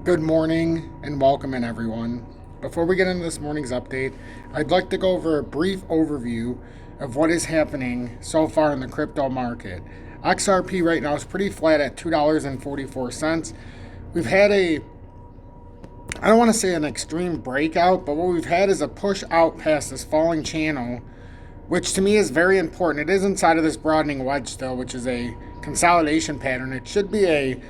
Good morning and welcome in, everyone. Before we get into this morning's update, I'd like to go over a brief overview of what is happening so far in the crypto market. XRP right now is pretty flat at $2.44. We've had I don't want to say an extreme breakout, but what we've had is a push out past this falling channel, which to me is very important. It is inside of this broadening wedge still, which is a consolidation pattern. It should be a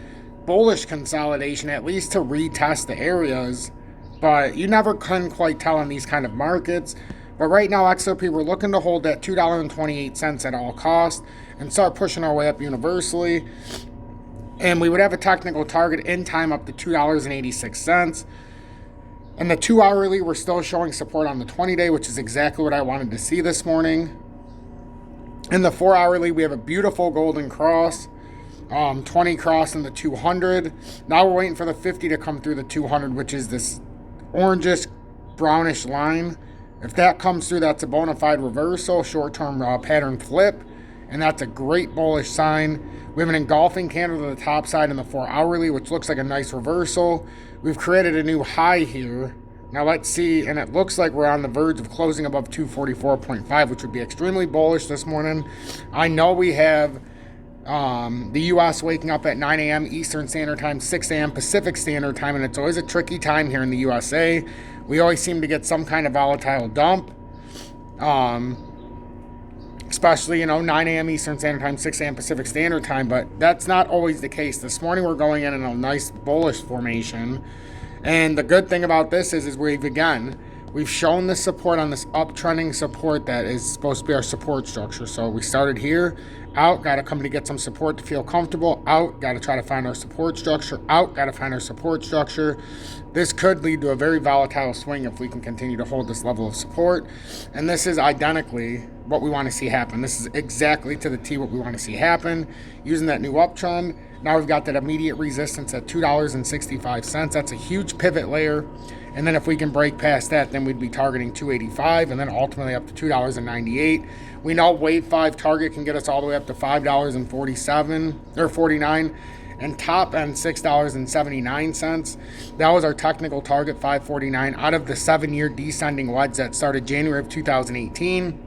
bullish consolidation, at least to retest the areas, but you never can quite tell in these kind of markets. But right now, XRP, we're looking to hold that $2.28 at all costs and start pushing our way up universally. And we would have a technical target in time up to $2.86. And the 2 hourly, we're still showing support on the 20-day, which is exactly what I wanted to see this morning. In the 4 hourly, we have a beautiful golden cross. 20 cross in the 200. Now we're waiting for the 50 to come through the 200, which is this orangish brownish line. If that comes through, that's a bona fide reversal, short-term pattern flip, and that's a great bullish sign. We have an engulfing candle to the top side in the 4 hourly, which looks like a nice reversal. We've created a new high here. Now let's see, and it looks like we're on the verge of closing above 244.5, which would be extremely bullish this morning. I know we have the U.S. waking up at 9 a.m. Eastern Standard Time, 6 a.m. Pacific Standard Time, and it's always a tricky time here in the USA. We always seem to get some kind of volatile dump, especially, 9 a.m. Eastern Standard Time, 6 a.m. Pacific Standard Time, but that's not always the case. This morning we're going in a nice bullish formation, and the good thing about this is we've shown the support on this uptrending support that is supposed to be our support structure. So we started here, out, got to come to get some support to feel comfortable, out, got to try to find our support structure, out, got to find our support structure. This could lead to a very volatile swing if we can continue to hold this level of support. And this is identically what we want to see happen. This is exactly to the T what we want to see happen. Using that new uptrend, now we've got that immediate resistance at $2.65. That's a huge pivot layer. And then if we can break past that, then we'd be targeting 285 and then ultimately up to $2.98. We know wave 5 target can get us all the way up to $5.47 or 49 and top end $6.79. That was our technical target, 549, out of the 7-year descending wedge that started January of 2018.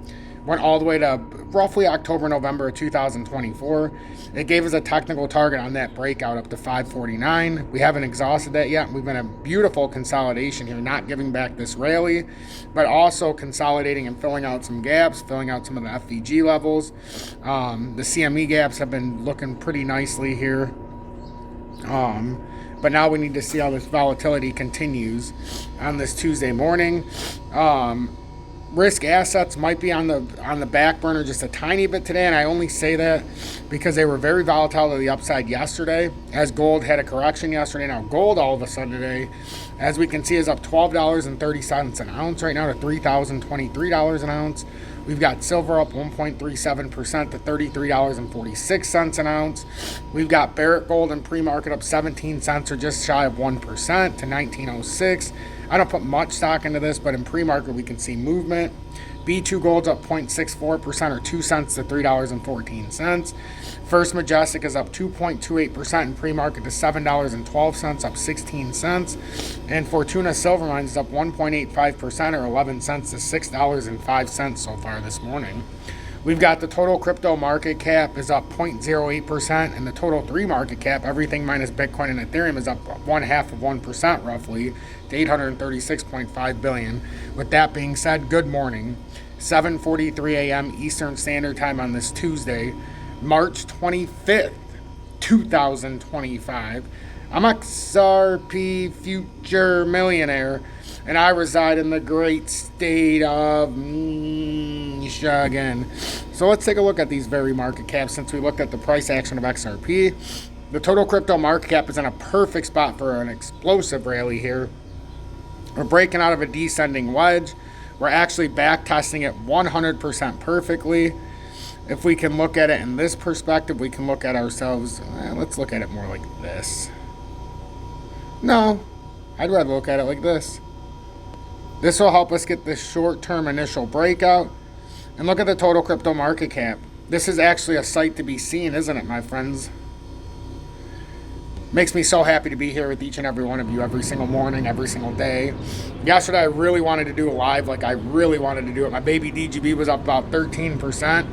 Went all the way to roughly October, November of 2024. It gave us a technical target on that breakout up to 549. We haven't exhausted that yet. We've been a beautiful consolidation here, not giving back this rally, but also consolidating and filling out some gaps, filling out some of the FVG levels. The CME gaps have been looking pretty nicely here. But now we need to see how this volatility continues on this Tuesday morning. Risk assets might be on the back burner just a tiny bit today, and I only say that because they were very volatile to the upside yesterday, as gold had a correction yesterday. Now gold all of a sudden today, as we can see, is up $12.30 an ounce right now to $3,023 an ounce. We've got silver up 1.37% to $33.46 an ounce. We've got Barrett Gold in pre-market up 17 cents or just shy of 1% to 1906. I don't put much stock into this, but in pre-market we can see movement. B2 Gold's up 0.64% or 2 cents to $3.14. First Majestic is up 2.28% in pre-market to $7.12, up 16 cents. And Fortuna Silver Mines is up 1.85% or 11 cents to $6.05 so far this morning. We've got the total crypto market cap is up 0.08%, and the total 3 market cap, everything minus Bitcoin and Ethereum, is up 0.5% roughly to $836.5 billion. With that being said, good morning. 7:43 a.m. Eastern Standard Time on this Tuesday, March 25th, 2025. I'm XRP future millionaire, and I reside in the great state of Michigan. So let's take a look at these very market caps since we looked at the price action of XRP. The total crypto market cap is in a perfect spot for an explosive rally here. We're breaking out of a descending wedge. We're actually back testing it 100% perfectly. If we can look at it in this perspective, we can look at ourselves. Let's look at it more like this. No, I'd rather look at it like this. This will help us get this short-term initial breakout. And look at the total crypto market cap. This is actually a sight to be seen, isn't it, my friends? Makes me so happy to be here with each and every one of you every single morning, every single day. Yesterday, I really wanted to do a live, like I really wanted to do it. My baby DGB was up about 13%,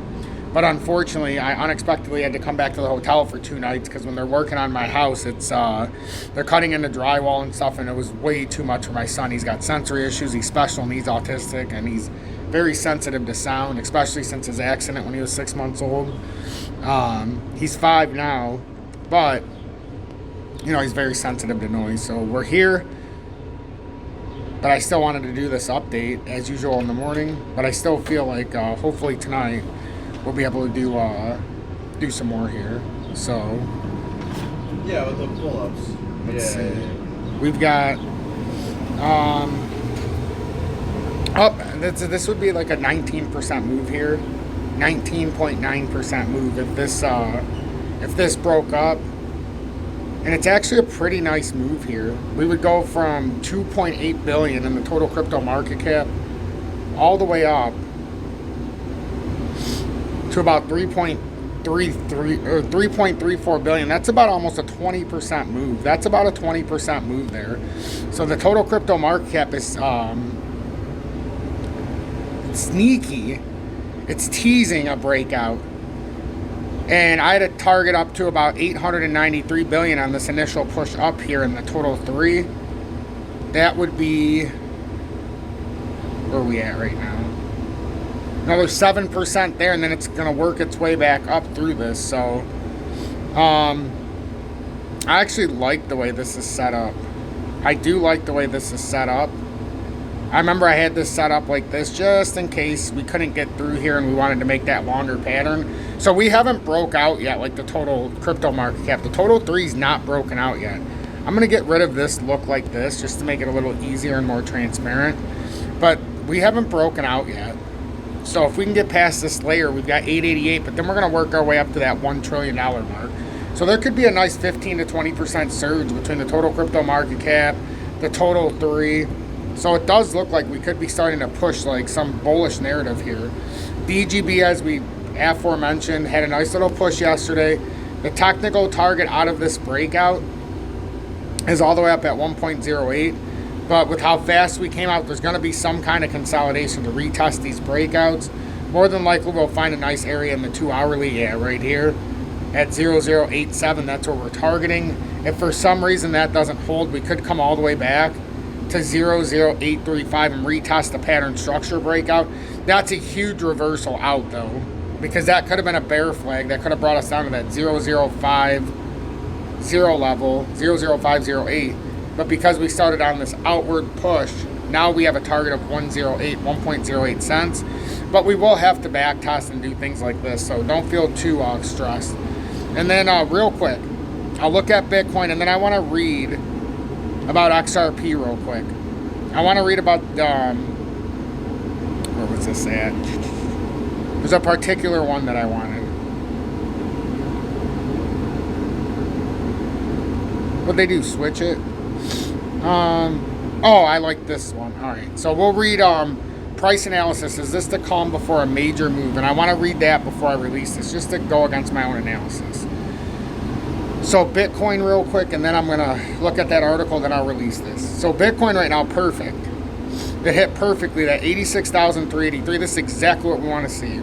but unfortunately, I unexpectedly had to come back to the hotel for 2 nights because when they're working on my house, it's they're cutting into drywall and stuff, and it was way too much for my son. He's got sensory issues, he's special needs autistic, and he's very sensitive to sound, especially since his accident when he was 6 months old. He's 5 now, but you know, he's very sensitive to noise. So we're here, but I still wanted to do this update as usual in the morning. But I still feel like hopefully tonight we'll be able to do some more here. So yeah, with the pull-ups. Let's see. We've got this would be like a 19% move here, 19.9% move if this broke up. And it's actually a pretty nice move here. We would go from 2.8 billion in the total crypto market cap all the way up to about 3.33 or 3.34 billion. That's about almost a 20% move. That's about a 20% move there. So the total crypto market cap is sneaky. It's teasing a breakout. And I had a target up to about 893 billion on this initial push up here in the total 3. That would be, where are we at right now? Another 7% there, and then it's going to work its way back up through this. So, I actually like the way this is set up. I do like the way this is set up. I remember I had this set up like this just in case we couldn't get through here and we wanted to make that longer pattern. So we haven't broke out yet, like the total crypto market cap. The total 3 is not broken out yet. I'm going to get rid of this look like this just to make it a little easier and more transparent. But we haven't broken out yet. So if we can get past this layer, we've got 888, but then we're going to work our way up to that $1 trillion mark. So there could be a nice 15 to 20% surge between the total crypto market cap, the total 3. So it does look like we could be starting to push like some bullish narrative here. DGB, as we aforementioned, had a nice little push yesterday. The technical target out of this breakout is all the way up at 1.08. But with how fast we came out, there's going to be some kind of consolidation to retest these breakouts. More than likely, we'll find a nice area in the 2-hourly, right here at 0087. That's where we're targeting. If for some reason that doesn't hold, we could come all the way back to 00835 and retest the pattern structure breakout. That's a huge reversal out though, because that could have been a bear flag that could have brought us down to that 0050 level, 00508. But because we started on this outward push, now we have a target of 1.08 cents. But we will have to back test and do things like this, so don't feel too stressed. And then real quick, I'll look at Bitcoin, and then I want to read about XRP real quick. I want to read about, where was this at? There's a particular one that I wanted. What'd they do, switch it? Oh, I like this one. All right, so we'll read price analysis. Is this the calm before a major move? And I want to read that before I release this, just to go against my own analysis. So Bitcoin real quick, and then I'm going to look at that article, then I'll release this. So Bitcoin right now, perfect. It hit perfectly, that 86,383. This is exactly what we want to see.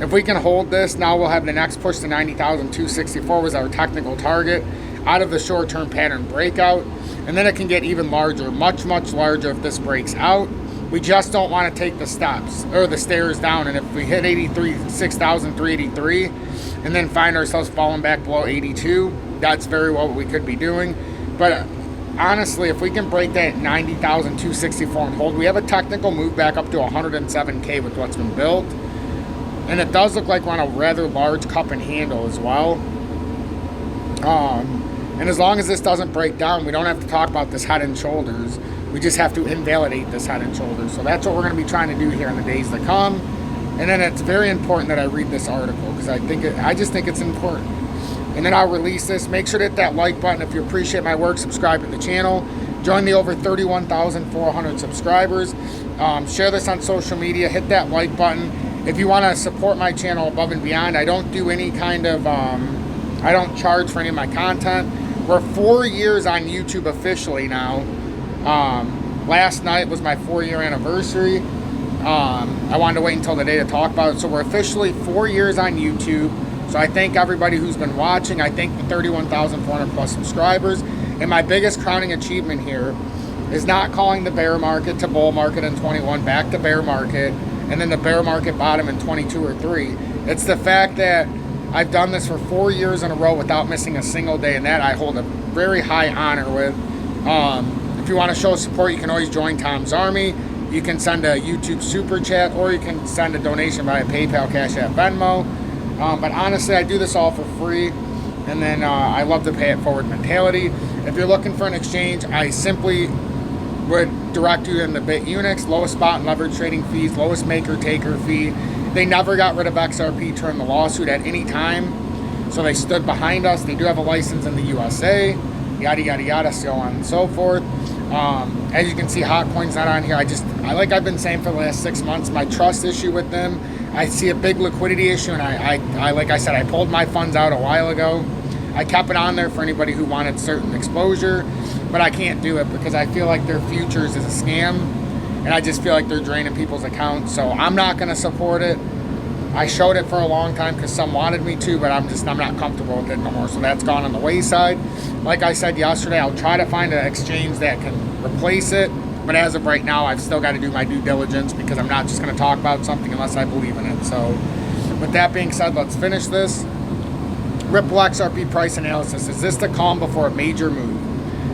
If we can hold this, now we'll have the next push to 90,264 was our technical target out of the short-term pattern breakout. And then it can get even larger, much, much larger if this breaks out. We just don't want to take the steps or the stairs down. And if we hit 6,383 and then find ourselves falling back below 82, that's very well what we could be doing. But honestly, if we can break that 90,264 and hold, we have a technical move back up to 107K with what's been built. And it does look like we're on a rather large cup and handle as well. And as long as this doesn't break down, we don't have to talk about this head and shoulders. We just have to invalidate this head and shoulders. So that's what we're going to be trying to do here in the days to come. And then it's very important that I read this article because I just think it's important. And then I'll release this. Make sure to hit that like button if you appreciate my work. Subscribe to the channel. Join the over 31,400 subscribers. Share this on social media. Hit that like button. If you want to support my channel above and beyond, I don't do any kind of, I don't charge for any of my content. We're 4 years on YouTube officially now. Last night was my 4-year anniversary. I wanted to wait until the day to talk about it. So we're officially 4 years on YouTube. So I thank everybody who's been watching. I thank the 31,400 plus subscribers. And my biggest crowning achievement here is not calling the bear market to bull market in 21, back to bear market, and then the bear market bottom in 22 or 3. It's the fact that I've done this for 4 years in a row without missing a single day, and that I hold a very high honor with. If you want to show support, you can always join Tom's Army. You can send a YouTube super chat, or you can send a donation via PayPal, Cash App, Venmo. But honestly, I do this all for free, and then I love the pay it forward mentality. If you're looking for an exchange, I simply would direct you in the BITUNIX, lowest spot and leverage trading fees, lowest maker-taker fee. They never got rid of XRP during the lawsuit at any time, so they stood behind us. They do have a license in the USA, yada, yada, yada, so on and so forth. As you can see, Hotcoin's not on here. Like I've been saying for the last 6 months, my trust issue with them, I see a big liquidity issue, and I like I said, I pulled my funds out a while ago. I kept it on there for anybody who wanted certain exposure, but I can't do it because I feel like their futures is a scam, and I just feel like they're draining people's accounts, so I'm not going to support it. I showed it for a long time because some wanted me to, but I'm not comfortable with it no more, so that's gone on the wayside. Like I said yesterday, I'll try to find an exchange that can replace it, but as of right now, I've still got to do my due diligence because I'm not just going to talk about something unless I believe in it. So with that being said, let's finish this. Ripple XRP price analysis. Is this the calm before a major move?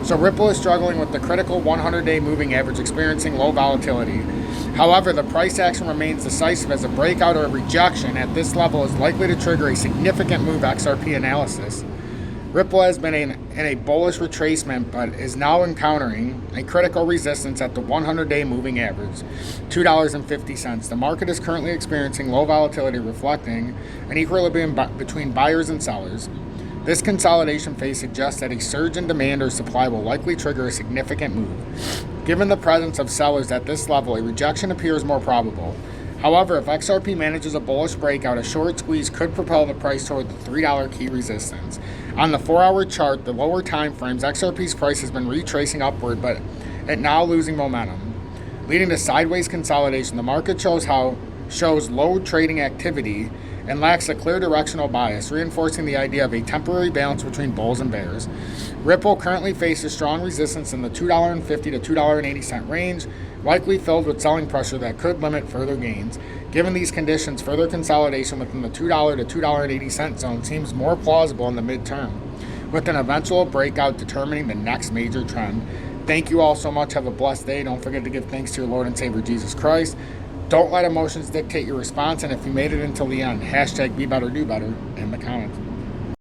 So Ripple is struggling with the critical 100-day moving average, experiencing low volatility. However, the price action remains decisive as a breakout or a rejection at this level is likely to trigger a significant move. XRP analysis. Ripple has been in a bullish retracement, but is now encountering a critical resistance at the 100-day moving average, $2.50. The market is currently experiencing low volatility, reflecting an equilibrium between buyers and sellers. This consolidation phase suggests that a surge in demand or supply will likely trigger a significant move. Given the presence of sellers at this level, a rejection appears more probable. However, if XRP manages a bullish breakout, a short squeeze could propel the price toward the $3 key resistance. On the 4-hour chart, the lower time frames, XRP's price has been retracing upward, but it now losing momentum, leading to sideways consolidation. The market shows low trading activity and lacks a clear directional bias, reinforcing the idea of a temporary balance between bulls and bears. Ripple currently faces strong resistance in the $2.50 to $2.80 range, likely filled with selling pressure that could limit further gains. Given these conditions, further consolidation within the $2 to $2.80 zone seems more plausible in the midterm, with an eventual breakout determining the next major trend. Thank you all so much. Have a blessed day. Don't forget to give thanks to your Lord and Savior Jesus Christ. Don't let emotions dictate your response, and if you made it until the end, hashtag be better, do better in the comments.